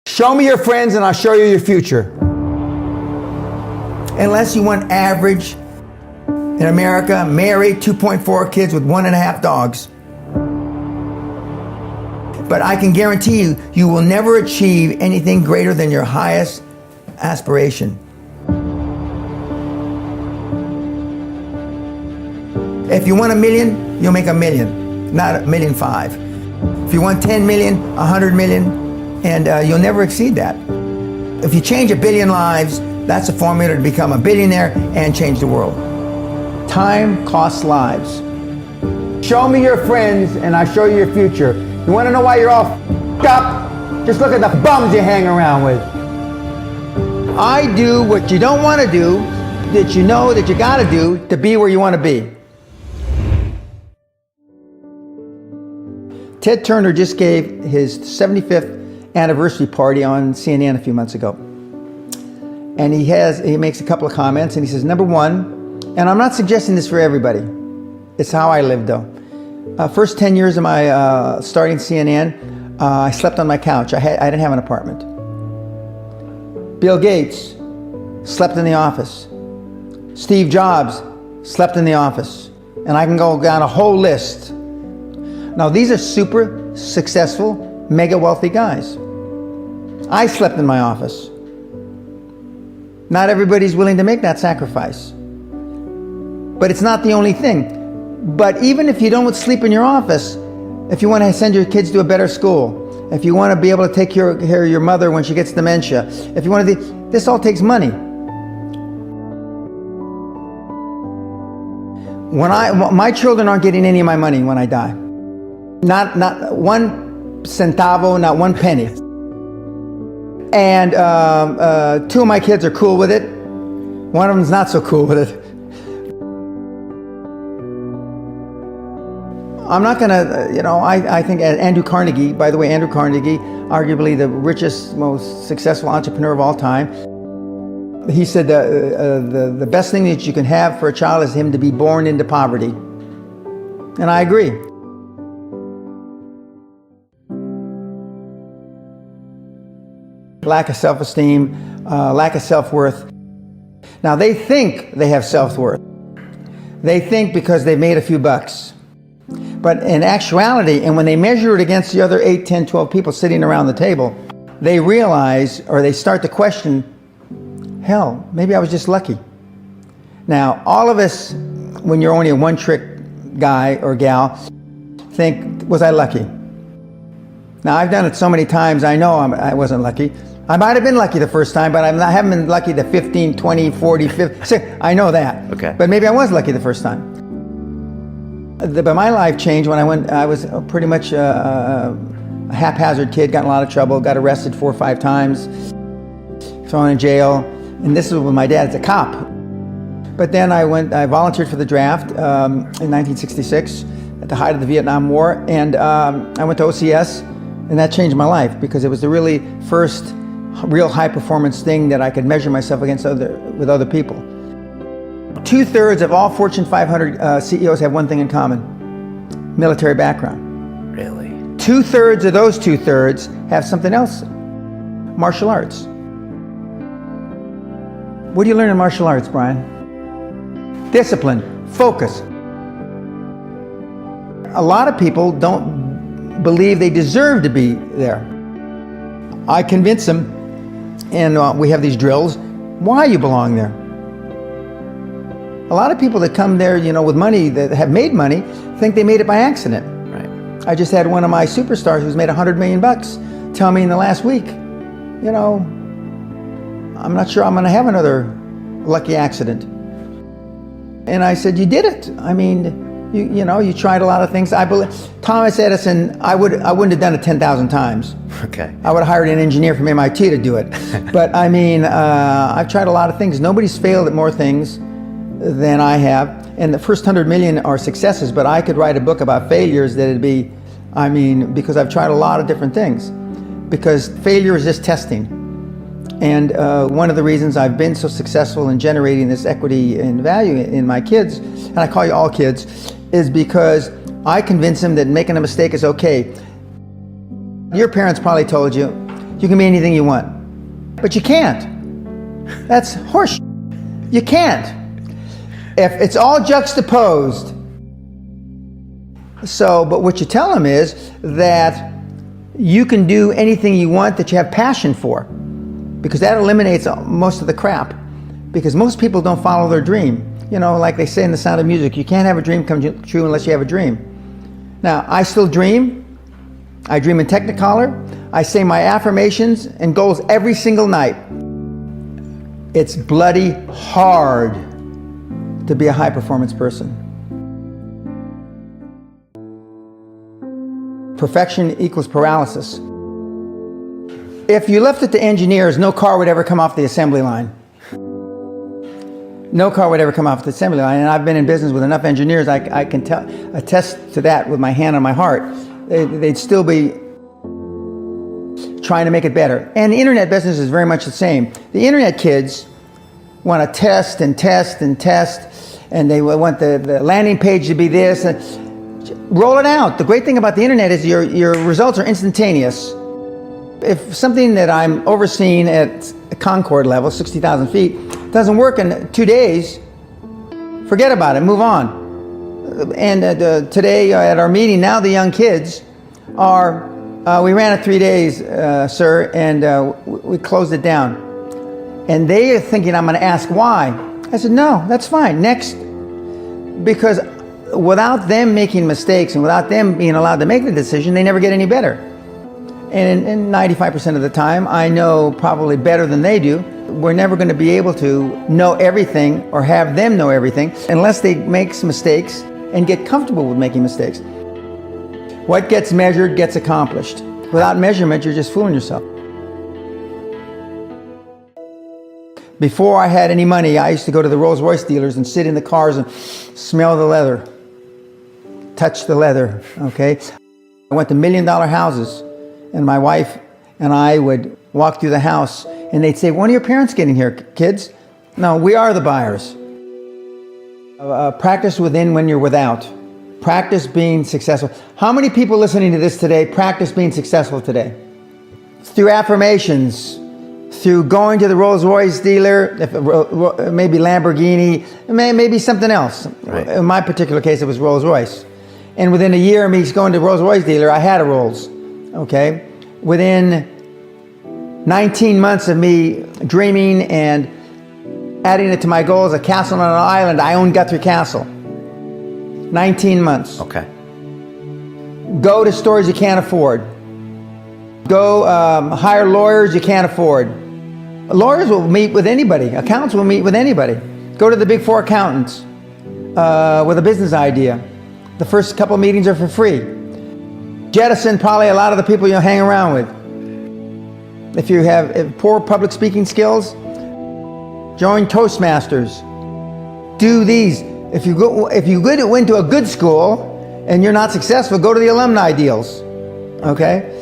Show me your friends and I'll show you your future. Unless you want average in America, married, 2.4 kids with 1.5 dogs. But I can guarantee you, you will never achieve anything greater than your highest aspiration. If you want $1 million, you'll make $1 million, not $1.5 million. If you want 10 million, 100 million, and you'll never exceed that. If you change 1 billion lives, that's a formula to become a billionaire and change the world. Time costs lives. Show me your friends and I'll show you your future. You want to know why you're all f***ed up? Just look at the bums you hang around with. I do what you don't want to do, that you know that you got to do to be where you want to be. Ted Turner just gave his 75th anniversary party on CNN a few months ago. And he makes a couple of comments and he says, number one, and I'm not suggesting this for everybody, it's how I live though. First 10 years of my starting CNN, I slept on my couch. I didn't have an apartment. Bill Gates slept in the office. Steve Jobs slept in the office. And I can go down a whole list. Now these are super successful, mega wealthy guys. I slept in my office. Not everybody's willing to make that sacrifice. But it's not the only thing. But even if you don't sleep in your office, if you want to send your kids to a better school, if you want to be able to take care of your mother when she gets dementia, if you want to, this all takes money. My children aren't getting any of my money when I die. Not 1 centavo, not 1 penny. And 2 of my kids are cool with it. One of them's not so cool with it. I'm not gonna, I think Andrew Carnegie, by the way, Andrew Carnegie, arguably the richest, most successful entrepreneur of all time, he said the best thing that you can have for a child is him to be born into poverty. And I agree. Lack of self-esteem, lack of self-worth. Now they think they have self-worth. They think because they've made a few bucks. But in actuality, and when they measure it against the other 8, 10, 12 people sitting around the table, they realize, or they start to question, hell, maybe I was just lucky. Now, all of us, when you're only a one-trick guy or gal, think, was I lucky? Now, I've done it so many times, I know I wasn't lucky. I might have been lucky the first time, but I haven't been lucky the 15, 20, 40, 50, I know that. Okay. But maybe I was lucky the first time. But my life changed when I was pretty much a haphazard kid, got in a lot of trouble, got arrested 4 or 5 times, thrown in jail, and this was with my dad as a cop. But then I volunteered for the draft in 1966 at the height of the Vietnam War, and I went to OCS, and that changed my life because it was the really first real high performance thing that I could measure myself against with other people. 2/3 of all Fortune 500 CEOs have one thing in common: military background. Really? 2/3 of those 2/3 have something else: martial arts. What do you learn in martial arts, Brian? Discipline, focus. A lot of people don't believe they deserve to be there. I convince them, and we have these drills, why you belong there. A lot of people that come there, with money, that have made money, think they made it by accident. Right. I just had one of my superstars who's made $100 million tell me in the last week, I'm not sure I'm going to have another lucky accident. And I said, you did it. I mean, you tried a lot of things. I believe Thomas Edison, I wouldn't have done it 10,000 times. Okay. I would have hired an engineer from MIT to do it. But I mean, I've tried a lot of things. Nobody's failed at more things than I have. And the first 100 million are successes, but I could write a book about failures that'd be, because I've tried a lot of different things. Because failure is just testing. And one of the reasons I've been so successful in generating this equity and value in my kids, and I call you all kids, is because I convince them that making a mistake is okay. Your parents probably told you, You can be anything you want. But you can't. That's horse. You can't. If it's all juxtaposed. So, but what you tell them is that you can do anything you want that you have passion for, because that eliminates most of the crap. Because most people don't follow their dream. You know, like they say in The Sound of Music, you can't have a dream come true unless you have a dream. Now, I still dream. I dream in Technicolor. I say my affirmations and goals every single night. It's bloody hard to be a high performance person. Perfection equals paralysis. If you left it to engineers, no car would ever come off the assembly line. No car would ever come off the assembly line. And I've been in business with enough engineers, I can attest to that with my hand on my heart. They'd still be trying to make it better. And the internet business is very much the same. The internet kids want to test and test and test, and they want the landing page to be this. Roll it out. The great thing about the internet is your results are instantaneous. If something that I'm overseeing at Concord level, 60,000 feet, doesn't work in 2 days, forget about it, move on. And today at our meeting, now the young kids are, we ran it 3 days, sir, and we closed it down. And they are thinking I'm going to ask why. I said, no, that's fine, next. Because without them making mistakes and without them being allowed to make the decision, they never get any better. And 95% of the time, I know probably better than they do. We're never going to be able to know everything or have them know everything unless they make some mistakes and get comfortable with making mistakes. What gets measured gets accomplished. Without measurement, you're just fooling yourself. Before I had any money, I used to go to the Rolls-Royce dealers and sit in the cars and smell the leather, touch the leather, okay? I went to $1 million houses, and my wife and I would walk through the house, and they'd say, when are your parents getting here, kids? No, we are the buyers. Practice within when you're without. Practice being successful. How many people listening to this today practice being successful today? Through affirmations, through going to the Rolls-Royce dealer, maybe Lamborghini, maybe something else. Right. In my particular case, it was Rolls-Royce. And within a year of me going to the Rolls-Royce dealer, I had a Rolls, okay? Within 19 months of me dreaming and adding it to my goals, a castle on an island, I own Guthrie Castle. 19 months. Okay. Go to stores you can't afford. Go hire lawyers you can't afford. Lawyers will meet with anybody. Accountants will meet with anybody. Go to the big four accountants with a business idea. The first couple meetings are for free. Jettison probably a lot of the people you'll hang around with. If you have poor public speaking skills, join Toastmasters. Do these. If you went to a good school and you're not successful, go to the alumni deals. Okay?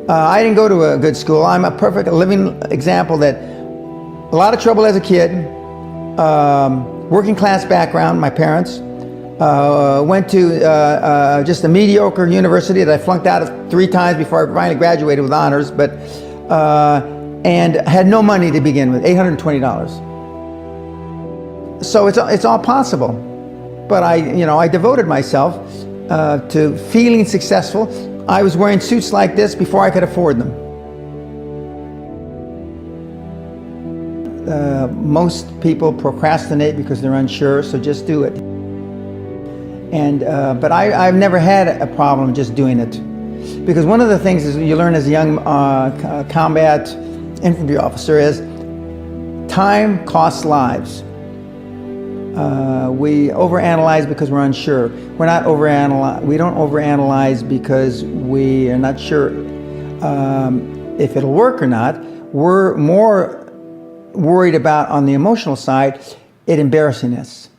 I didn't go to a good school. I'm a perfect living example that a lot of trouble as a kid, working class background, my parents, went to just a mediocre university that I flunked out of 3 times before I finally graduated with honors, but and had no money to begin with, $820. So it's all possible. But I devoted myself to feeling successful. I was wearing suits like this before I could afford them. Most people procrastinate because they're unsure, so just do it. And but I've never had a problem just doing it, because one of the things is you learn as a young combat infantry officer is time costs lives. We overanalyze because we're unsure. We don't overanalyze because we are not sure if it'll work or not. We're more worried about, on the emotional side, it embarrassing us.